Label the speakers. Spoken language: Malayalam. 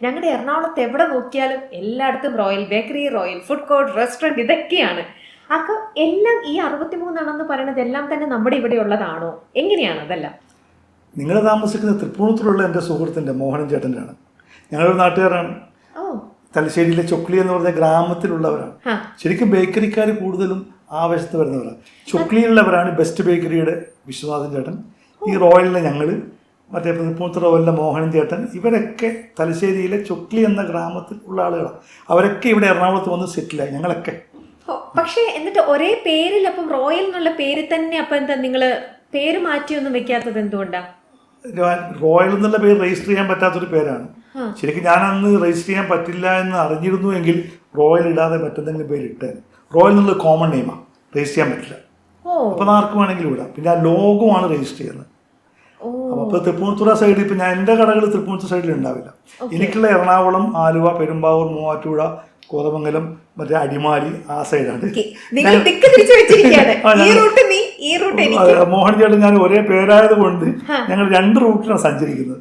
Speaker 1: ഞങ്ങളുടെ എറണാകുളത്ത് എവിടെ നോക്കിയാലും എല്ലായിടത്തും royal bakery, royal food court, restaurant ഇതൊക്കെയാണ്. അപ്പോൾ എല്ലാം ഈ 63 പറയുന്നത് എല്ലാം തന്നെ നമ്മുടെ ഇവിടെ ഉള്ളതാണോ? എങ്ങനെയാണ് അതെല്ലാം?
Speaker 2: നിങ്ങൾ താമസിക്കുന്ന തൃപ്പൂണിത്തുറയുള്ള എൻ്റെ സുഹൃത്തിൻ്റെ മോഹനൻ ചേട്ടൻ്റെയാണ്. ഞങ്ങളൊരു നാട്ടുകാരാണ്.
Speaker 1: ഓ,
Speaker 2: തലശ്ശേരിയിലെ ചൊക്ലി എന്ന് പറഞ്ഞ ഗ്രാമത്തിലുള്ളവരാണ്.
Speaker 1: ആ,
Speaker 2: ശരിക്കും ബേക്കറിക്കാർ കൂടുതലും ആവേശത്ത് വരുന്നവരാണ്. ചൊക്ലിയിലുള്ളവരാണ് ബെസ്റ്റ് ബേക്കറിയുടെ വിശ്വനാഥൻ ചേട്ടൻ, ഈ റോയലിലെ ഞങ്ങൾ, മറ്റേ തൃപ്പൂണിത്തുറ റോയലിലെ മോഹനൻ ചേട്ടൻ, ഇവരൊക്കെ തലശ്ശേരിയിലെ ചൊക്ലി എന്ന ഗ്രാമത്തിൽ ഉള്ള ആളുകളാണ്. അവരൊക്കെ ഇവിടെ എറണാകുളത്ത് വന്ന് സെറ്റിലായി. ഞങ്ങളൊക്കെ
Speaker 1: പക്ഷേ എന്നിട്ട് ഒരേ പേരിൽ അപ്പം റോയൽ എന്നുള്ള പേര് തന്നെ അപ്പം എന്താ നിങ്ങൾ പേര് മാറ്റിയൊന്നും വെക്കാത്തത് എന്തുകൊണ്ടാ?
Speaker 2: റോയൽ എന്നുള്ള പേര് രജിസ്റ്റർ ചെയ്യാൻ പറ്റാത്തൊരു പേരാണ്. ശരിക്കും ഞാൻ അന്ന് രജിസ്റ്റർ ചെയ്യാൻ പറ്റില്ല എന്ന് അറിഞ്ഞിരുന്നു എങ്കിൽ റോയൽ ഇടാതെ മറ്റെന്തെങ്കിലും പേര് ഇട്ടേനെ. റോയൽ എന്നുള്ള കോമൺ നെയിമാണ്, രജിസ്റ്റർ ചെയ്യാൻ പറ്റില്ല. അപ്പം ആർക്കും വേണമെങ്കിലും ഇടാം. പിന്നെ ആ ലോഗോമാണ് രജിസ്റ്റർ ചെയ്യുന്നത്. അപ്പോൾ തൃപ്പൂണിത്തുറ സൈഡിൽ ഇപ്പം ഞാൻ എൻ്റെ കടകൾ തൃപ്പൂണിത്തുറ സൈഡിൽ ഉണ്ടാവില്ല. എനിക്കുള്ള എറണാകുളം, ആലുവ, പെരുമ്പാവൂർ, മൂവാറ്റുപുഴ, കോതമംഗലം, മറ്റേ അടിമാലി, ആ സൈഡാണ്. മോഹൻ ചേട്ടൻ ഞാൻ ഒരേ പേരായത് കൊണ്ട് ഞങ്ങൾ 2 റൂട്ടിലാണ് സഞ്ചരിക്കുന്നത്.